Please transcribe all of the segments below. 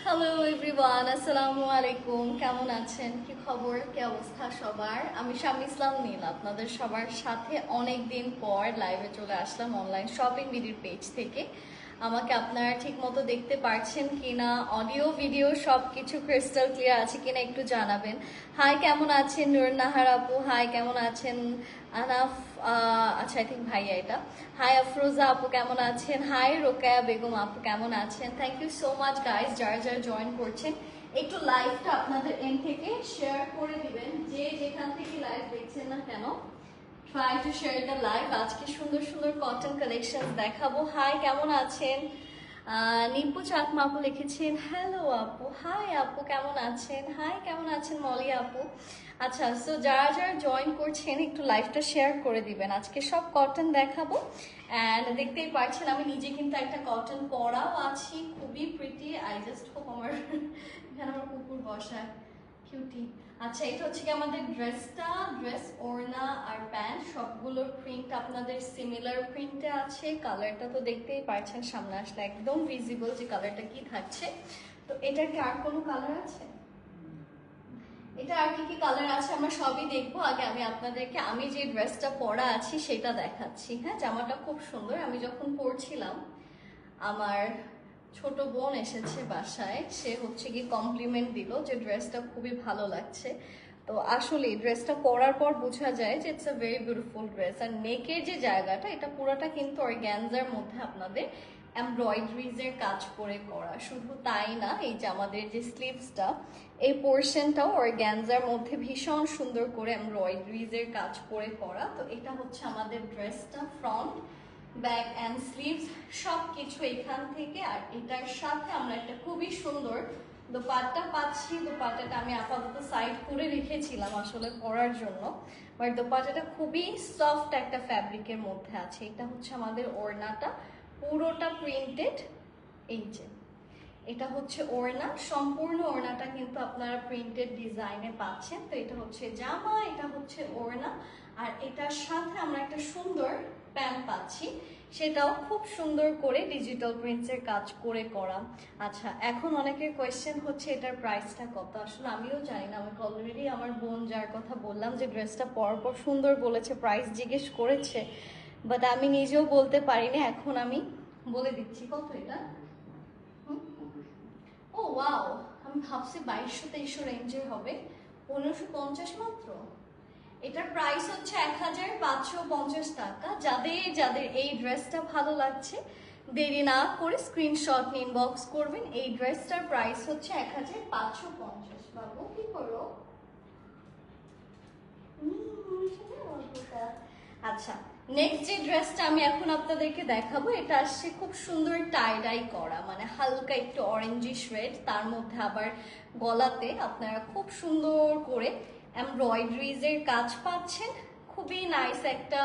Hello everyone, আসসালামু আলাইকুম। কেমন আছেন? কি খবর, কি অবস্থা সবার? আমি শামি ইসলাম নীল আপনাদের সবার সাথে অনেক দিন পর লাইভে চলে আসলাম অনলাইন শপিং ভিডিওর পেজ থেকে। আমাকে আপনারা ঠিক মতো দেখতে পারছেন কিনা, অডিও ভিডিও সব কিছু ক্রিস্টাল ক্লিয়ার আছে কিনা একটু জানাবেন। হাই, কেমন আছেন নূর নাহার আপু? হাই, কেমন আছেন আনাফ? আচ্ছা, আই থিঙ্ক ভাইয়া এটা। হাই আফরোজা আপু, কেমন আছেন? হাই রোকেয়া বেগম আপু, কেমন আছেন? Thank you so much guys, যারা যারা জয়েন করছেন একটু লাইভটা আপনাদের এন্ড থেকে শেয়ার করে দিবেন। যে যেখান থেকে লাইভ দেখছেন না কেন, try to share the live. আজকে সুন্দর সুন্দর কটন কালেকশন দেখাবো। হাই, কেমন আছেন? নিপু চাকমা আপু লিখেছেন হ্যালো আপু। হাই আপু, কেমন আছেন? হাই, কেমন আছেন মলি আপু? আচ্ছা, সো যারা যারা জয়েন করছেন একটু লাইভটা শেয়ার করে দিবেন। আজকে সব কটন দেখাবো অ্যান্ড দেখতেই পাচ্ছেন আমি নিজে কিন্তু একটা কটন পরাও আছি, খুবই প্রিটি। আই জাস্ট হোপ আমার এখানে আমার কুকুর বসায়, কিউটি। আচ্ছা, এটা হচ্ছে কি আমাদের ড্রেসটা, ড্রেস ওড়না আর প্যান্ট সবগুলোর প্রিন্ট আপনাদের সিমিলার প্রিন্টে আছে। কালারটা তো দেখতেই পাচ্ছেন, সামনে আসলে একদম ভিজিবল যে কালারটা কি থাকছে। তো এটার কি আর কোনো কালার আছে? এটা আর কি কি কালার আছে আমরা সবই দেখবো। আগে আমি আপনাদেরকে আমি যে ড্রেসটা পরা আছি সেটা দেখাচ্ছি। হ্যাঁ, জামাটা খুব সুন্দর। আমি যখন পরছিলাম আমার ছোট বোন এসেছে বাসায়, সে হচ্ছে কি কমপ্লিমেন্ট দিল যে ড্রেসটা খুবই ভালো লাগছে। তো আসলে ড্রেসটা পরার পর বোঝা যায় যে it's a very beautiful dress. আর নেকের যে জায়গাটা, এটা পুরোটা কিন্তু অর্গ্যানজার মধ্যে আপনাদের এমব্রয়ডারিজের কাজ করে করা। শুধু তাই না, এই যে আমাদের যে স্লিভসটা, এই পোর্শনটাও অর্গ্যানজার মধ্যে ভীষণ সুন্দর করে এমব্রয়ডারিজের কাজ করে করা। তো এটা হচ্ছে আমাদের ড্রেসটা, ফ্রন্ট ব্যাক অ্যান্ড স্লিভস সব কিছু এখান থেকে। আর এটার সাথে আমরা একটা খুবই সুন্দর দোপাট্টা পাচ্ছি। দোপাট্টাটা আমি আপাতত সাইড করে রেখেছিলাম আসলে পরার জন্য, বাট দোপাট্টাটা খুবই সফট একটা ফ্যাব্রিকের মধ্যে আছে। এটা হচ্ছে আমাদের ওড়নাটা, পুরোটা প্রিন্টেড। এই যে এটা হচ্ছে ওড়না, সম্পূর্ণ ওড়নাটা কিন্তু আপনারা প্রিন্টেড ডিজাইনে পাচ্ছেন। তো এটা হচ্ছে জামা, এটা হচ্ছে ওড়না, আর এটার সাথে আমরা একটা সুন্দর প্যান্ট পাচ্ছি, সেটাও খুব সুন্দর করে ডিজিটাল প্রিন্টসের কাজ করে করা। আচ্ছা, এখন অনেকের কোয়েশ্চেন হচ্ছে এটার প্রাইসটা কত। আসলে আমিও জানি না। আমাকে অলরেডি আমার বোন, যার কথা বললাম যে ড্রেসটা পরার পর সুন্দর বলেছে, প্রাইস জিজ্ঞেস করেছে, বাট আমি নিজেও বলতে পারিনি। এখন আমি বলে দিচ্ছি কত এটা। ও ওয়াও, আমি ভাবছি 2200-2300 রেঞ্জের হবে। 1550 মাত্র। এটার প্রাইস হচ্ছে 1550 টাকা। যাদের যাদের এই ড্রেসটা ভালো লাগছে, দেরি না করে স্ক্রিনশট নিয়ে ইনবক্স করবেন। এই ড্রেসটার প্রাইস হচ্ছে 1550। বাবু কি করো? আচ্ছা, নেক্সট যে ড্রেসটা আমি এখন আপনাদেরকে দেখাবো, এটা আসছে খুব সুন্দর টাই ডাই করা, মানে হালকা একটু অরেঞ্জিশ রেড, তার মধ্যে আবার গলাতে আপনারা খুব সুন্দর করে এমব্রয়ডারিজের কাজ পাচ্ছেন। খুবই নাইস একটা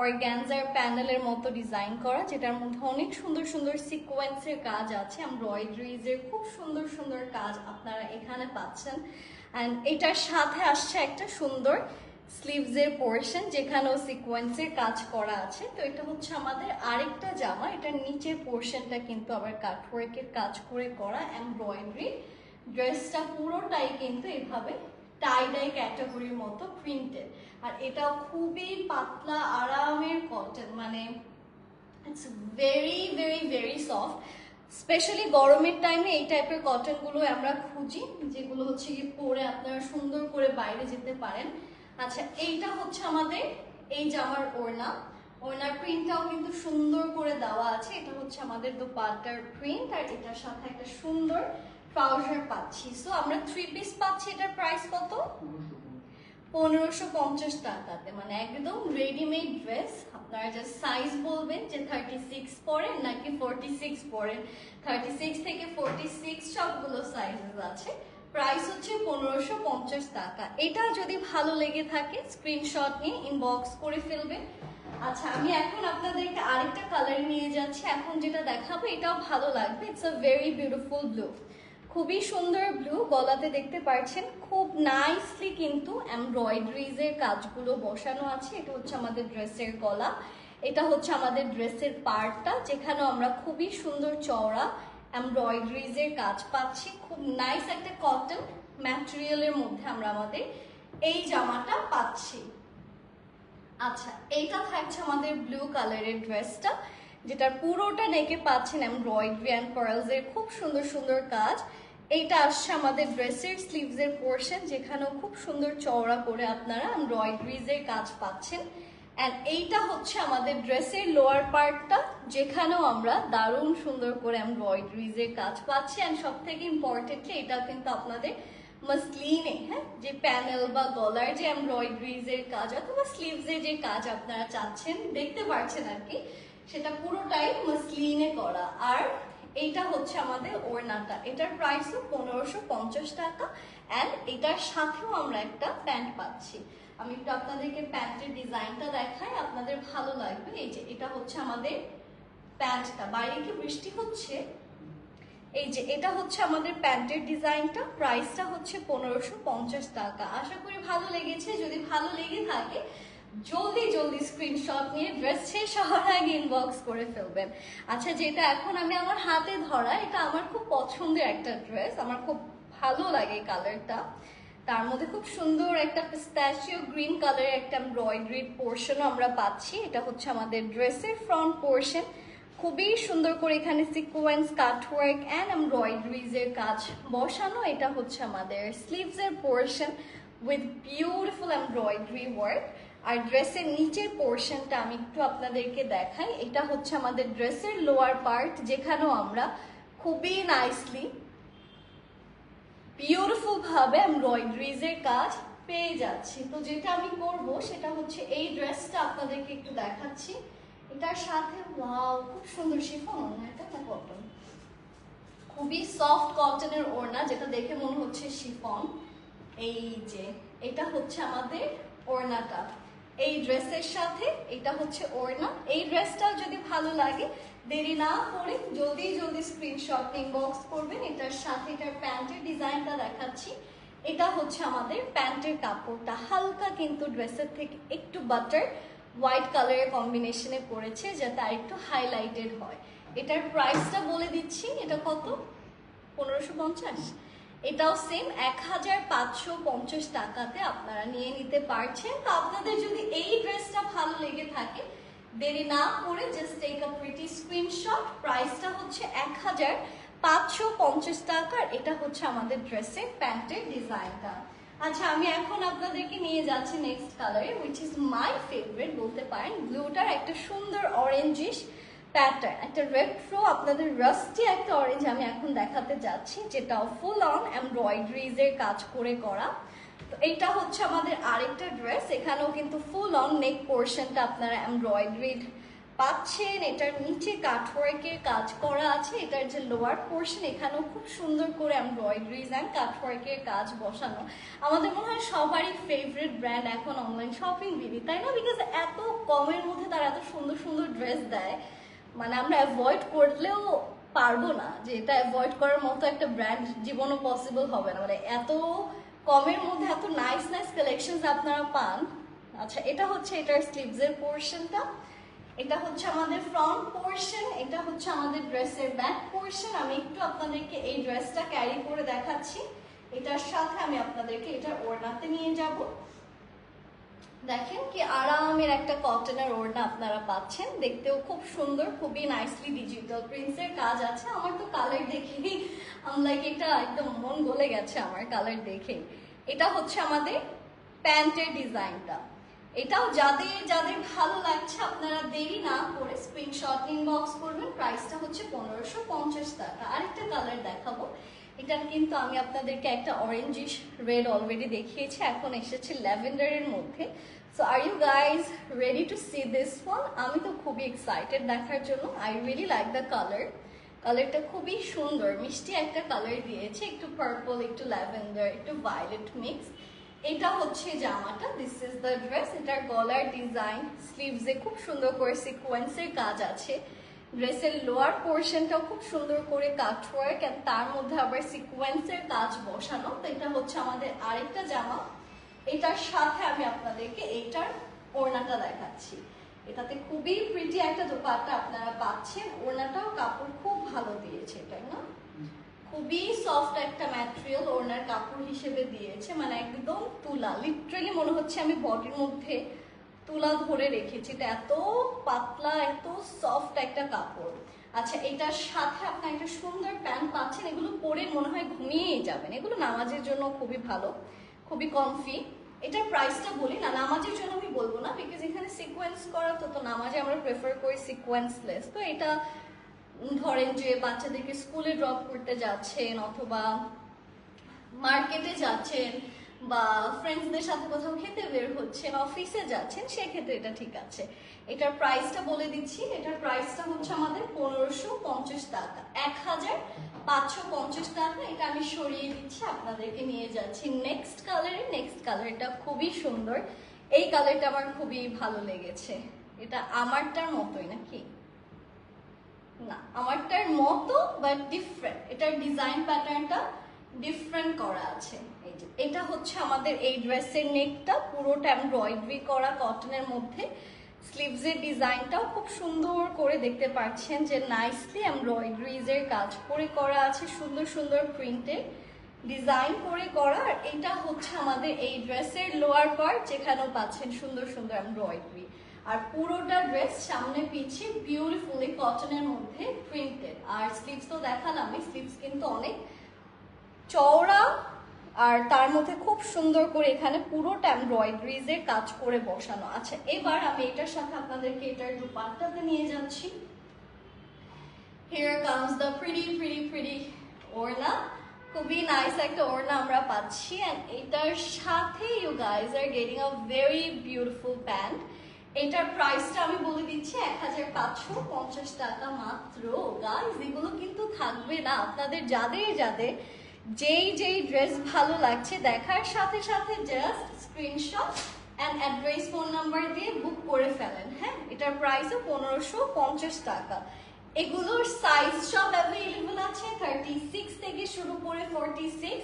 অর্গ্যানজার প্যানেলের মতো ডিজাইন করা, যেটার মধ্যে অনেক সুন্দর সুন্দর সিকোয়েন্সের কাজ আছে। এমব্রয়ডারিজের খুব সুন্দর সুন্দর কাজ আপনারা এখানে পাচ্ছেন। অ্যান্ড এটার সাথে আসছে একটা সুন্দর স্লিভসের পোর্শন, যেখানেও সিকোয়েন্সের কাজ করা আছে। তো এটা হচ্ছে আমাদের আরেকটা জামা। এটার নিচের পোর্শনটা কিন্তু আবার কাটওয়ার্কের কাজ করে করা এমব্রয়ডারি। ড্রেসটা পুরোটাই কিন্তু এভাবে টাই ডাই ক্যাটাগরির মতো প্রিন্টেড। আর এটা খুবই পাতলা আরামের কটন, মানে it's very very very soft. Specially গরমের টাইমে এই টাইপের কটনগুলো আমরা খুঁজি, যেগুলো হচ্ছে কি পরে আপনারা সুন্দর করে বাইরে যেতে পারেন। আচ্ছা, এইটা হচ্ছে আমাদের এই জামার ওড়না। ওড়নার প্রিন্টটাও কিন্তু সুন্দর করে দেওয়া আছে। এটা হচ্ছে আমাদের দোপাট্টার প্রিন্ট, আর এটার সাথে একটা সুন্দর ট্রাউজার পাচ্ছি। সো আমরা 3 পিস পাচ্ছি। এটার প্রাইস কত? 1550 টাকাতে, মানে একদম রেডিমেড ড্রেস। আপনারা জাস্ট সাইজ বলবেন যে 36 পরেন নাকি 46 পরেন। 36 থেকে 46 সবগুলো সাইজেস আছে। প্রাইস হচ্ছে 1550 টাকা। এটা যদি ভালো লেগে থাকে স্ক্রিনশট নিয়ে ইনবক্স করে ফেলবেন। আচ্ছা, আমি এখন আপনাদেরকে আরেকটা কালার নিয়ে যাচ্ছি। এখন যেটা দেখাবো এটাও ভালো লাগবে। It's a very beautiful blue, খুবই সুন্দর ব্লু। গলাতে দেখতে পাচ্ছেন খুব নাইসলি কিন্তু এমব্রয়ডারিজের কাজগুলো বসানো আছে। এটা হচ্ছে আমাদের ড্রেসের গলা, এটা হচ্ছে আমাদের ড্রেসের পার্টটা, যেখানেও আমরা খুবই সুন্দর চওড়া এমব্রয়ডারিজ এর কাজ পাচ্ছি, খুব নাইস একটা কটন ম্যাটেরিয়ালের মধ্যে আমরা আমাদের এই জামাটা পাচ্ছি। আচ্ছা, এইটা থাকছে আমাদের ব্লু কালারের ড্রেসটা, যেটার পুরোটা নেকে পাচ্ছেন এমব্রয়ডারি অ্যান্ড পার্লস এর খুব সুন্দর সুন্দর কাজ। এইটা আসছে আমাদের ড্রেসের স্লিভস এর পোর্শন, যেখানেও খুব সুন্দর চওড়া করে আপনারা এমব্রয়ডারিজ এর কাজ পাচ্ছেন। অ্যান্ড এইটা হচ্ছে আমাদের ড্রেসের লোয়ার পার্টটা, যেখানেও আমরা দারুণ সুন্দর করে এমব্রয়ডারিজ এর কাজ পাচ্ছি। অ্যান্ড সব থেকে ইম্পর্টেন্টলি এটা কিন্তু আপনাদের মাসলিনে, হ্যাঁ, যে প্যানেল বা গলার যে এমব্রয়ডারিজ এর কাজ অথবা স্লিভস এর যে কাজ আপনারা চাচ্ছেন, দেখতে পাচ্ছেন আর কি, সেটা পুরোটাই মাসলিনে করা। আর এইটা হচ্ছে আমাদের ওড়নাটা, এটার প্রাইসও 1550 টাকা। অ্যান্ড এটার সাথেও আমরা একটা প্যান্ট পাচ্ছি। আমি একটু আপনাদেরকে প্যান্টের ডিজাইনটা দেখাই, আপনাদের ভালো লাগবে। এই যে এটা হচ্ছে আমাদের প্যান্টটা, বাইরে কি বৃষ্টি হচ্ছে? এই যে এটা হচ্ছে আমাদের প্যান্টের ডিজাইনটা, প্রাইসটা হচ্ছে 1550 টাকা। আশা করি ভালো লেগেছে। যদি ভালো লেগে থাকে জলদি জলদি স্ক্রিনশট নিয়ে ড্রেস শেষ হওয়ার আগে ইনবক্স করে ফেলবেন। আচ্ছা, যেটা এখন আমি আমার হাতে ধরা, এটা আমার খুব পছন্দের একটা ড্রেস, আমার খুব ভালো লাগে কালারটা। তার মধ্যে খুব সুন্দর একটা পিস্তাচিও গ্রিন কালারের একটা এমব্রয়ডারিড পোর্শনও আমরা পাচ্ছি। এটা হচ্ছে আমাদের ড্রেসের ফ্রন্ট পোর্শন, খুবই সুন্দর করে এখানে সিকোয়েন্স কাটওয়ার্ক অ্যান্ড এমব্রয়ডারিজ এর কাজ বসানো। এটা হচ্ছে আমাদের স্লিভস এর portion with beautiful embroidery work. আর ড্রেসের নিচের পোর্শনটা আমি একটু আপনাদেরকে দেখাই। এটা হচ্ছে আমাদের ড্রেসের লোয়ার পার্ট, যেখানেও আমরা খুবই নাইসলি বিউটিফুল ভাবে এমব্রয়ডারিজ এর কাজ পেয়ে যাচ্ছি। তো যেটা আমি করব সেটা হচ্ছে এই ড্রেসটা আপনাদেরকে একটু দেখাচ্ছি। এটার সাথে ওয়াও, খুব সুন্দর শিফন ওড়না, এটা না কটন, খুবই সফট কটনের ওড়না, যেটা দেখে মনে হচ্ছে শিফন। এই যে এটা হচ্ছে আমাদের ওড়নাটা, এই ড্রেসের সাথে এটা হচ্ছে ওড়না। এই ড্রেসটা যদি ভালো লাগে দেরি না করে জলদি জলদি স্ক্রিনশট ইনবক্স করবেন। এটার সাথে এটার প্যান্টের ডিজাইনটা দেখাচ্ছি। এটা হচ্ছে আমাদের প্যান্টের কাপড়টা, হালকা কিন্তু ড্রেসের থেকে একটু বাটার হোয়াইট কালারের কম্বিনেশনে পড়েছে, যাতে আর একটু হাইলাইটেড হয়। এটার প্রাইসটা বলে দিচ্ছি, এটা কত? 1550। এটাও সেম 1550 টাকাতে আপনারা নিয়ে নিতে পারছেন। তো আপনাদের যদি এই ড্রেসটা ভালো লেগে থাকে দেরি না করে just take a pretty screenshot. প্রাইসটা হচ্ছে 1550 টাকা। এটা হচ্ছে আমাদের ড্রেসের প্যান্টের ডিজাইনটা। আচ্ছা, আমি এখন আপনাদেরকে নিয়ে যাচ্ছি নেক্সট কালারে, উইচ ইজ মাই ফেভারিট বলতে পারেন। ব্লুটার একটা সুন্দর অরেঞ্জিশ প্যাটার্ন, একটা রেট্রো আপনাদের রাস্টি একটা অরেঞ্জ আমি এখন দেখাতে যাচ্ছি, যেটা ফুল অন এমব্রয়ডারিজ এর কাজ করে করা। তো এইটা হচ্ছে আমাদের আরেকটা ড্রেস, এখানেও কিন্তু ফুল অন নেক পোর্শনটা আপনারা এমব্রয়ডারিড পাচ্ছেন। এটার নিচে কাটওয়ার্কের কাজ করা আছে। এটার যে লোয়ার পোর্শন, এখানেও খুব সুন্দর করে এমব্রয়ডারিজ অ্যান্ড কাটওয়ার্কের কাজ বসানো। আমাদের মনে হয় সবারই ফেভারিট ব্র্যান্ড এখন অনলাইন শপিং বিডি, তাই না? বিকজ এত কমের মধ্যে তারা এত সুন্দর সুন্দর ড্রেস দেয়, মানে আমরা অ্যাভয়েড করলেও পারবো না, যে এটা অ্যাভয়েড করার মতো একটা ব্র্যান্ড জীবনও পসিবল হবে না, মানে এত কমের মধ্যে এত নাইস নাইস কালেকশনস আপনারা পান। আচ্ছা, এটা হচ্ছে এটার স্লিভস এর পোর্শনটা, এটা হচ্ছে আমাদের ফ্রন্ট পোর্শন, এটা হচ্ছে আমাদের ড্রেসের ব্যাক পোর্শন। আমি একটু আপনাদেরকে এই ড্রেসটা ক্যারি করে দেখাচ্ছি। এটার সাথে আমি আপনাদেরকে এটা ওড়নাতে নিয়ে যাব। দেখেন কি আরামের একটা কটনের ওড়না আপনারা পাচ্ছেন, দেখতেও খুব সুন্দর, খুবই নাইসলি ডিজিটাল প্রিন্টসের কাজ আছে। আমার তো কালার দেখেই লাইক এটা একদম মন গলে গেছে আমার কালার দেখে। এটা হচ্ছে আমাদের প্যান্টের ডিজাইনটা। এটাও যাদের যাদের ভালো লাগছে আপনারা দেরি না করে স্ক্রিনশট ইনবক্স করবেন। প্রাইসটা হচ্ছে 1550 টাকা। আরেকটা কালার দেখাবো, এটা কিন্তু আমি আপনাদেরকে একটা অরেঞ্জিশ রেড অলরেডি দেখিয়েছি, এখন এসেছে ল্যাভেন্ডারের মধ্যে। So are you guys ready to see this one? আমি তো খুবই এক্সাইটেড দেখার জন্য। I really like the colour, কালারটা খুবই সুন্দর, মিষ্টি একটা কালার দিয়েছে, একটু পার্পল, একটু ল্যাভেন্ডার, একটু ভায়োলেট মিক্স। এটা হচ্ছে জামাটা, দিস ইজ দ্য ড্রেস। এটার গলার ডিজাইন, স্লিভসে খুব সুন্দর করে সিকোয়েন্সের কাজ আছে। ড্রেসের লোয়ার পোর্শনটাও খুব সুন্দর করে কাটওয়ার্ক, আর তার মধ্যে আবার সিকোয়েন্সের কাজ বসানো। তো এটা হচ্ছে আমাদের আরেকটা জামা। এটার সাথে আমি আপনাদেরকে এইটার ওড়নাটা দেখাচ্ছি। এটাতে খুবই প্রিটি একটা দোপাট্টা আপনারা পাচ্ছেন। ওড়নাটাও কাপড় খুব ভালো দিয়েছে, তাই না? খুবই সফট একটা ম্যাটেরিয়াল ওড়নার কাপড় হিসেবে দিয়েছে, মানে একদম তুলা, লিটারালি মনে হচ্ছে আমি বডির মধ্যে তুলা ধরে রেখেছি। এটা এত পাতলা, এত সফট একটা কাপড়। আচ্ছা, এটার সাথে আপনি একটা সুন্দর প্যান্ট পাচ্ছেন। এগুলো পরে মনে হয় ঘুমিয়েই যাবেন। এগুলো নামাজের জন্য খুবই ভালো, খুবই কমফি। এটার প্রাইসটা বলি না, নামাজের জন্য আমি বলবো না, বিকজ এখানে সিকোয়েন্স করা, তো নামাজে আমরা প্রেফার করি সিকোয়েন্সলেস। তো এটা ধরেন যে বাচ্চাদেরকে স্কুলে ড্রপ করতে যাচ্ছেন, অথবা মার্কেটে যাচ্ছেন, বা ফ্রেন্ডসদের সাথে কোথাও খেতে বের হচ্ছেন, অফিসে যাচ্ছেন, সেক্ষেত্রে এটা ঠিক আছে। এটার প্রাইসটা বলে দিচ্ছি। এটার প্রাইসটা হচ্ছে আমাদের 1550 টাকা, 1550 টাকা। এটা আমি সরিয়ে দিচ্ছি, আপনাদেরকে নিয়ে যাচ্ছি নেক্সট কালারে। নেক্সট কালারটা খুবই সুন্দর, এই কালারটা আমার খুবই ভালো লেগেছে। এটা আমারটার মতোই নাকি? না, আমারটার মতো বাট ডিফারেন্ট। এটার ডিজাইন প্যাটার্নটা ডিফারেন্ট করা আছে। এই যে এটা হচ্ছে আমাদের এই ড্রেসের নেকটা, পুরোটা এমব্রয়ডারি করা কটনের মধ্যে। স্লিভসের ডিজাইনটাও খুব সুন্দর করে দেখতে পাচ্ছেন যে নাইসলি এমব্রয়ডারিজের কাজ করে করা আছে, সুন্দর সুন্দর প্রিন্টে ডিজাইন করে করা। আর এটা হচ্ছে আমাদের এই ড্রেসের লোয়ার পার্ট, যেখানেও পাচ্ছেন সুন্দর সুন্দর এমব্রয়ডারি। আর পুরোটা ড্রেস সামনে পিছিয়ে বিউটিফুলি কটনের মধ্যে প্রিন্টেড। আর স্লিভস তো দেখালামই, স্লিভস কিন্তু অনেক চওড়া, আর তার মধ্যে খুব সুন্দর করে এখানে পুরোটা এমব্রয়ডারিজের কাজ করে বসানো। আচ্ছা, এবার আমি এটার সাথে আপনাদেরকে এটার দুপাট্টাতে নিয়ে যাচ্ছি। Here comes the pretty ওড়না। খুবই নাইস একটা ওড়না আমরা পাচ্ছি। and এটার সাথে you guys are getting a very beautiful pant। এটার প্রাইসটা আমি বলে দিচ্ছি 1550 টাকা মাত্র। গাইস, এগুলো কিন্তু থাকবে না আপনাদের। যাদের যাদের যেই ড্রেস ভালো লাগছে, দেখার সাথে সাথে just screenshot and address, phone number দিয়ে বুক করে ফেলেন। হ্যাঁ, এটার প্রাইসও 1550 টাকা। এগুলোর সাইজ সব অ্যাভেলেবল আছে, 36 থেকে শুরু করে 46।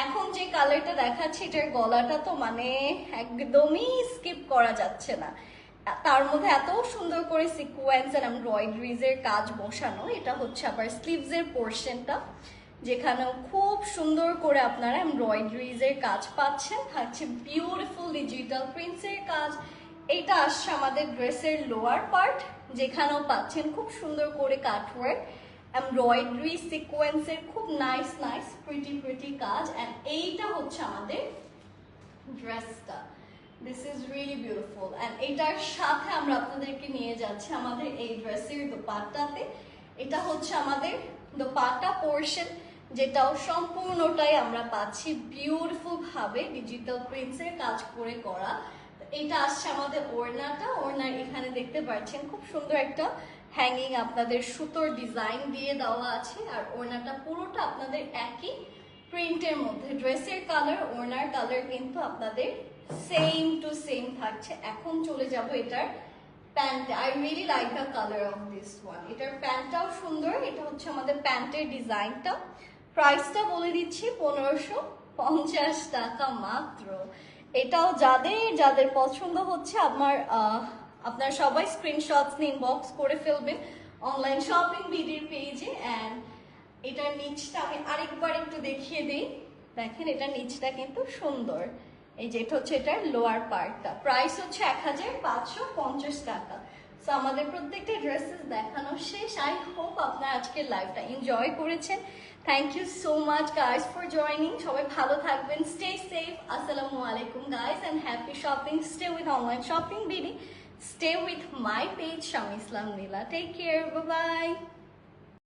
এখন যে কালারটা দেখাচ্ছি, এটার গলাটা তো মানে একদমই স্কিপ করা যাচ্ছে না। তার মধ্যে এত সুন্দর করে সিকোয়েন্স আর এমব্রয়ডারিজের কাজ বসানো। এটা হচ্ছে আবার স্লিভসের পোর্শনটা, যেখানেও খুব সুন্দর করে আপনারা এমব্রয়ডারিজের কাজ পাচ্ছেন। থাকছে বিউটিফুল ডিজিটাল প্রিন্টসের কাজ। এটা আসছে আমাদের ড্রেসের লোয়ার পার্ট, যেখানেও পাচ্ছেন খুব সুন্দর করে কাটওয়ার্ক, এমব্রয়ডারি, সিকোয়েন্সের খুব নাইস প্রিটি কাজ। এন্ড এইটা হচ্ছে আমাদের ড্রেসটা। This is really beautiful. And এটার সাথে আমরা আপনাদেরকে নিয়ে যাচ্ছি আমাদের এই ড্রেসের দোপাট্টাতে। এটা হচ্ছে আমাদের দোপাট্টা পোর্শন, যেটাও সম্পূর্ণটাই আমরা পাচ্ছি বিউটিফুল ভাবে ডিজিটাল প্রিন্টসের কাজ করে করা। এটা আসছে আমাদের ওড়নাটা। ওড়নার এখানে দেখতে পাচ্ছেন খুব সুন্দর একটা হ্যাঙ্গিং আপনাদের সুতোর ডিজাইন দিয়ে দেওয়া আছে। আর ওড়নাটা পুরোটা আপনাদের একই প্রিন্টের মধ্যে। ড্রেসের কালার, ওড়নার কালার কিন্তু আপনাদের সেম টু সেম থাকছে। এখন চলে যাব এটার pant. I really like the colour of this one. এটার প্যান্টটাও সুন্দর। এটা হচ্ছে আমাদের প্যান্টের ডিজাইনটা। প্রাইসটা বলে দিচ্ছি 1550 টাকা মাত্র। এটাও যাদের যাদের পছন্দ হচ্ছে, আপনার সবাই স্ক্রিনশটস নিয়ে ইনবক্স করে ফেলবেন অনলাইন শপিং বিডির পেজে। অ্যান্ড এটার নিচটা আমি আরেকবার একটু দেখিয়ে দিই। দেখেন, এটার নিচটা কিন্তু সুন্দর। এই যে এটা হচ্ছে এটার লোয়ার পার্টটা। প্রাইস হচ্ছে 1550 টাকা। সো আমাদের প্রত্যেকটা ড্রেসেস দেখানো শেষ। আই হোপ আপনারা আজকের লাইভটা এনজয় করেছেন। Thank you so much guys for joining. সবাই ভালো থাকবেন, স্টে সেফ। আসসালামু আলাইকুম guys, and happy shopping. Stay with online shopping BD, stay with my page Shami Islam Nila. Take care, bye bye.